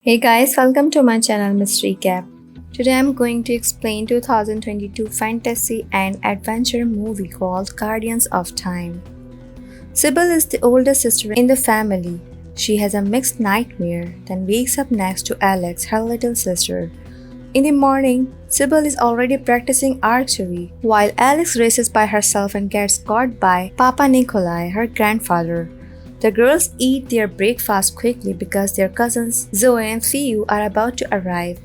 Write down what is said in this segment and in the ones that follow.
Hey guys, welcome to my channel Mystery Cap. Today I'm going to explain 2022 fantasy and adventure movie called Guardians of Time. Sybil is the oldest sister in the family. She has a mixed nightmare, then wakes up next to Alex, her little sister. In the morning, Sybil is already practicing archery, while Alex races by herself and gets caught by Papa Nikolai, her grandfather. The girls eat their breakfast quickly because their cousins Zoe and Theo are about to arrive.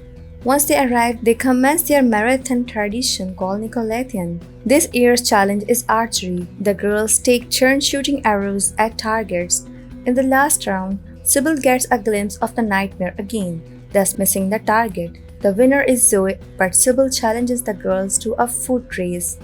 Once they arrive, they commence their marathon tradition called Nicolethian. This year's challenge is archery. The girls take turns shooting arrows at targets. In the last round, Sybil gets a glimpse of the nightmare again, thus missing the target. The winner is Zoe, but Sybil challenges the girls to a foot race.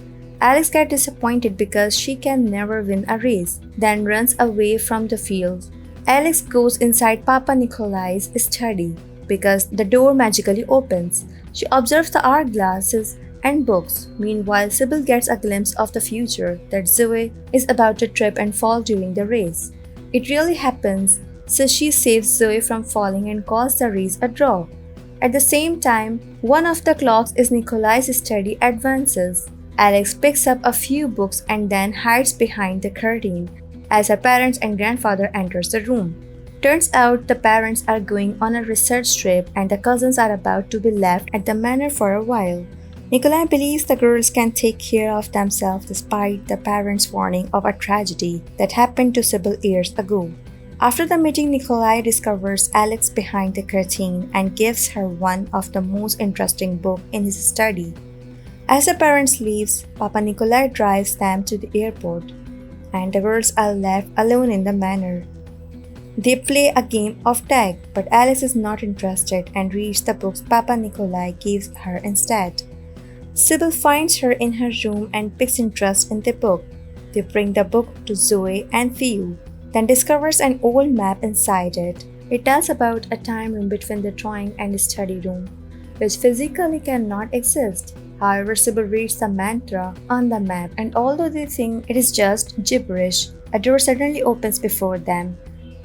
Alex gets disappointed because she can never win a race, then runs away from the field. Alex goes inside Papa Nikolai's study because the door magically opens. She observes the art glasses and books. Meanwhile, Sybil gets a glimpse of the future that Zoe is about to trip and fall during the race. It really happens, so she saves Zoe from falling and calls the race a draw. At the same time, one of the clocks in Nikolai's study advances. Alex picks up a few books and then hides behind the curtain as her parents and grandfather enters the room. Turns out the parents are going on a research trip and the cousins are about to be left at the manor for a while. Nikolai believes the girls can take care of themselves despite the parents' warning of a tragedy that happened to Sybil years ago. After the meeting, Nikolai discovers Alex behind the curtain and gives her one of the most interesting books in his study. As the parents leave, Papa Nikolai drives them to the airport, and the girls are left alone in the manor. They play a game of tag, but Alex is not interested and reads the books Papa Nikolai gives her instead. Sybil finds her in her room and picks interest in the book. They bring the book to Zoe and Theo, then discovers an old map inside it. It tells about a time room between the drawing and study room, which physically cannot exist. However, Sybil reads the mantra on the map, and although they think it is just gibberish, a door suddenly opens before them.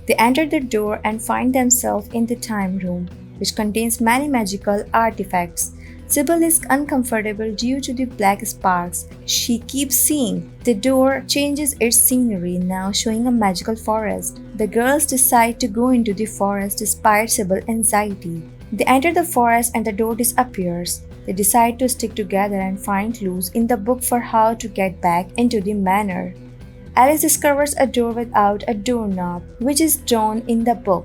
They enter the door and find themselves in the time room, which contains many magical artifacts. Sybil is uncomfortable due to the black sparks she keeps seeing. The door changes its scenery, now showing a magical forest. The girls decide to go into the forest despite Sybil's anxiety. They enter the forest and the door disappears. They decide to stick together and find clues in the book for how to get back into the manor. Alice discovers a door without a doorknob, which is drawn in the book.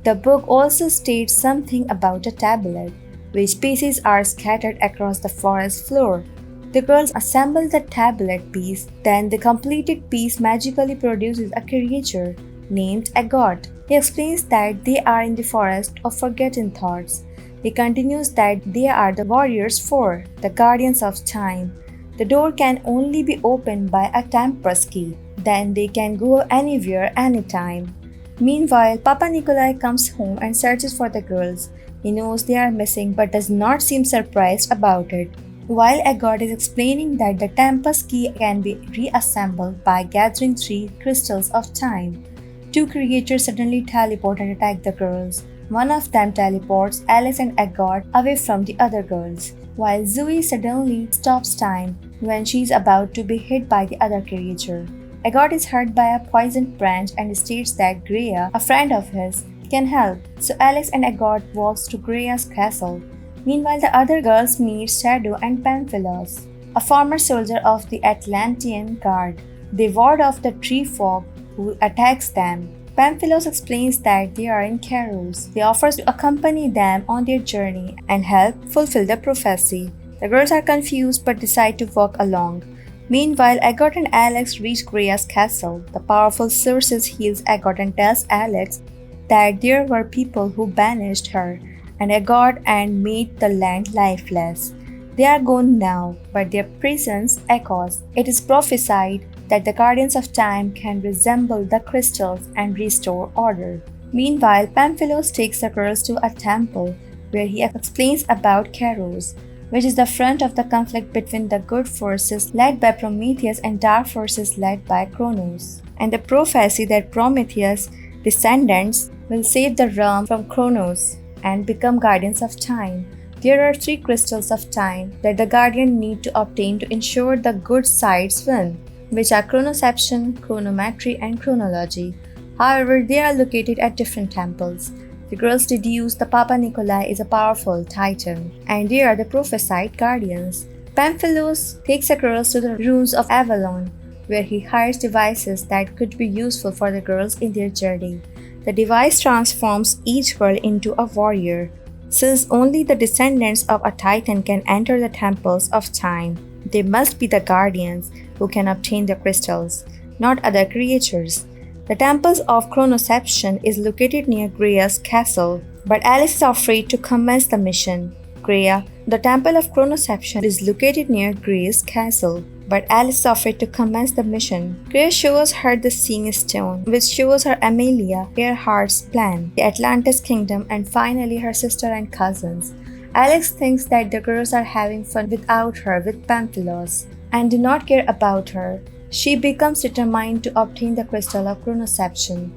The book also states something about a tablet, which pieces are scattered across the forest floor. The girls assemble the tablet piece, then the completed piece magically produces a creature named a god. He explains that they are in the forest of forgotten thoughts. He continues that they are the warriors for the guardians of time. The door can only be opened by a Tempest key. Then they can go anywhere, anytime. Meanwhile, Papa Nikolai comes home and searches for the girls. He knows they are missing but does not seem surprised about it. While a god is explaining that the Tempest key can be reassembled by gathering 3 crystals of time. 2 creatures suddenly teleport and attack the girls. One of them teleports Alex and Agard away from the other girls, while Zoe suddenly stops time when she is about to be hit by the other creature. Agard is hurt by a poisoned branch and states that Greya, a friend of his, can help, so Alex and Agard walks to Greya's castle. Meanwhile, the other girls meet Shadow and Pamphilus, a former soldier of the Atlantean Guard. They ward off the tree folk who attacks them. Pamphilus explains that they are in Keoherus. He offers to accompany them on their journey and help fulfill the prophecy. The girls are confused but decide to walk along. Meanwhile, Agard and Alex reach Greya's castle. The powerful sorceress heals Agard and tells Alex that there were people who banished her and Agard and made the land lifeless. They are gone now, but their presence echoes. It is prophesied that the guardians of time can resemble the crystals and restore order. Meanwhile, Pamphilus takes the girls to a temple where he explains about Keoherus, which is the front of the conflict between the good forces led by Prometheus and dark forces led by Kronos, and the prophecy that Prometheus' descendants will save the realm from Kronos. and become guardians of time. There are 3 crystals of time that the guardian need to obtain to ensure the good sides win, which are chronoception, chronometry, and chronology. However, they are located at different temples. The girls deduce the Papa Nikolai is a powerful titan, and they are the prophesied guardians. Pamphilus takes the girls to the ruins of Avalon, where he hides devices that could be useful for the girls in their journey. The device transforms each girl into a warrior, since only the descendants of a titan can enter the temples of time. They must be the guardians who can obtain the crystals, not other creatures. The Temple of Chronoception is located near Grea's castle, but Alice is afraid to commence the mission. The Temple of Chronoception is located near Grea's castle, but Alice is afraid to commence the mission. Grea shows her the Seeing Stone, which shows her Amelia Earhart's plan, the Atlantis Kingdom, and finally her sister and cousins. Alex thinks that the girls are having fun without her with Pamphilus and do not care about her. She becomes determined to obtain the crystal of chronoception.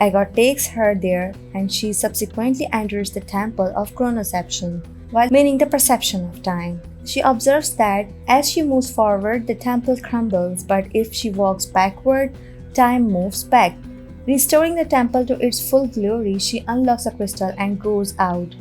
Agot takes her there and she subsequently enters the temple of chronoception, while meaning the perception of time. She observes that as she moves forward, the temple crumbles, but if she walks backward, time moves back. Restoring the temple to its full glory, she unlocks the crystal and goes out.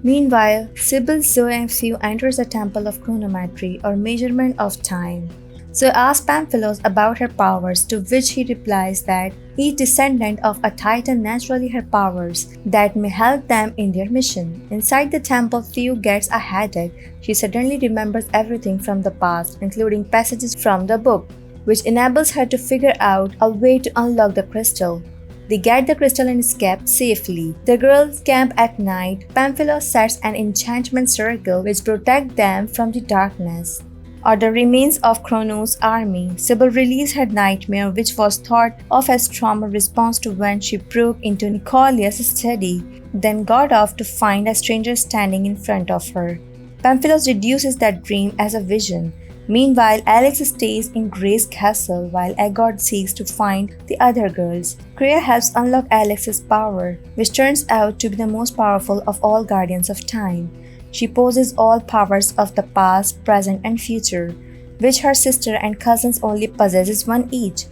Meanwhile, Sybil, Zoe, and Theo enters the temple of chronometry or measurement of time. Zoe asks Pamphilus about her powers, to which he replies that each descendant of a titan naturally has powers that may help them in their mission. Inside the temple, Theo gets a headache. She suddenly remembers everything from the past, including passages from the book, which enables her to figure out a way to unlock the crystal. They get the crystal and escape safely. The girls camp at night. Pamphilus sets an enchantment circle which protects them from the darkness or the remains of Kronos' army. Sybil relieves her nightmare, which was thought of as trauma response to when she broke into Nicolius' study, then got off to find a stranger standing in front of her. Pamphilus reduces that dream as a vision. Meanwhile, Alex stays in Grea's castle while Agot seeks to find the other girls. Grea helps unlock Alex's power, which turns out to be the most powerful of all guardians of time. She possesses all powers of the past, present, and future, which her sister and cousins only possesses one each.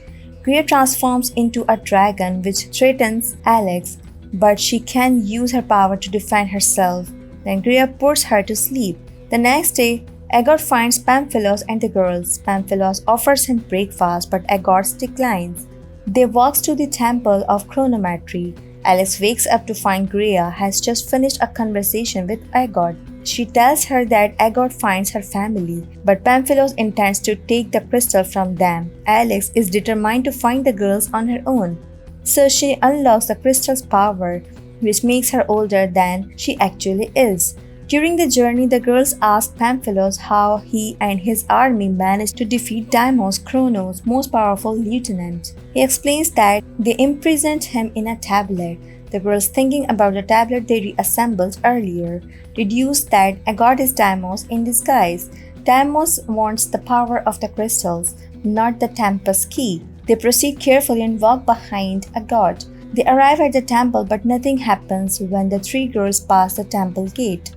Grea transforms into a dragon which threatens Alex, but she can use her power to defend herself. Then Grea puts her to sleep. The next day, Agot finds Pamphilus and the girls. Pamphilus offers him breakfast, but Agot declines. They walk to the temple of chronometry. Alice wakes up to find Grea has just finished a conversation with Agot. She tells her that Agot finds her family, but Pamphilus intends to take the crystal from them. Alex is determined to find the girls on her own, so she unlocks the crystal's power, which makes her older than she actually is. During the journey, the girls ask Pamphilus how he and his army managed to defeat Deimos, Kronos' most powerful lieutenant. He explains that they imprisoned him in a tablet. The girls, thinking about the tablet they reassembled earlier, deduce that Agot is Deimos in disguise. Deimos wants the power of the crystals, not the Tempest key. They proceed carefully and walk behind Agot. They arrive at the temple, but nothing happens when the 3 girls pass the temple gate.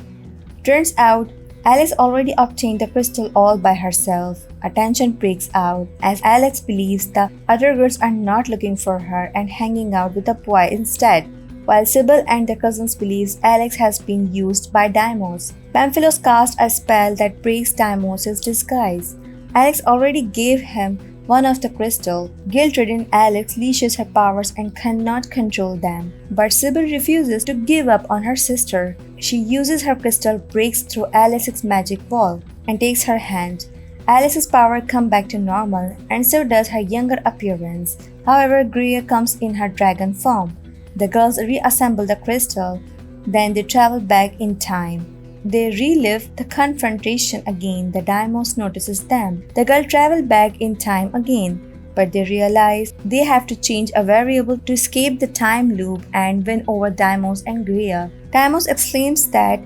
Turns out, Alice already obtained the crystal all by herself. A tension breaks out as Alex believes the other girls are not looking for her and hanging out with a boy instead, while Sybil and the cousins believes Alex has been used by Deimos. Pamphilus casts a spell that breaks Deimos' disguise. Alex already gave him one of the crystal. Guilt-ridden Alex leashes her powers and cannot control them, but Sybil refuses to give up on her sister. She uses her crystal, breaks through Alex's magic wall, and takes her hand. Alice's power comes back to normal, and so does her younger appearance. However, Grea comes in her dragon form. The girls reassemble the crystal, then they travel back in time. They relive the confrontation again. The Deimos notices them. The girls travel back in time again, but they realize they have to change a variable to escape the time loop and win over Deimos and Grea. Deimos exclaims that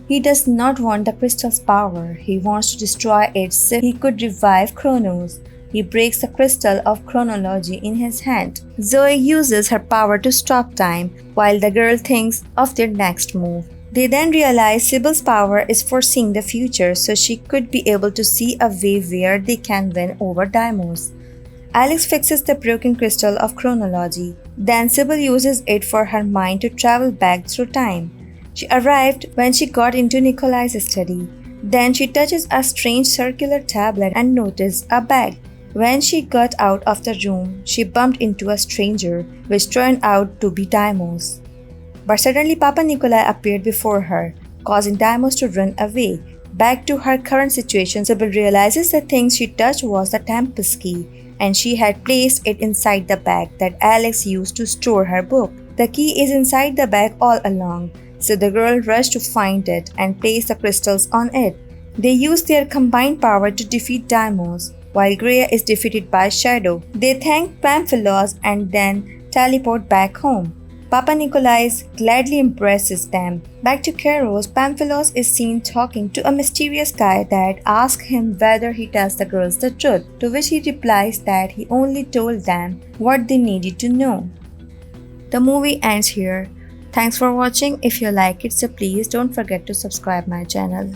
he does not want the crystal's power. He wants to destroy it so he could revive Kronos. He breaks the crystal of chronology in his hand. Zoe uses her power to stop time, while the girl thinks of their next move. They then realize Sybil's power is foreseeing the future, so she could be able to see a way where they can win over Deimos. Alex fixes the broken crystal of chronology. Then Sybil uses it for her mind to travel back through time. She arrived when she got into Nikolai's study. Then she touches a strange circular tablet and noticed a bag. When she got out of the room, she bumped into a stranger, which turned out to be Deimos. But suddenly Papa Nikolai appeared before her, causing Deimos to run away. Back to her current situation, Sybil realizes the thing she touched was the Tempest key, and she had placed it inside the bag that Alex used to store her book. The key is inside the bag all along, so the girl rushed to find it and place the crystals on it. They use their combined power to defeat Deimos, while Greya is defeated by Shadow. They thank Pamphilos and then teleport back home. Papa Nikolai gladly embraces them. Back to Keoherus, Pamphilos is seen talking to a mysterious guy that asks him whether he tells the girls the truth, to which he replies that he only told them what they needed to know. The movie ends here. Thanks for watching. If you like it, so please don't forget to subscribe my channel.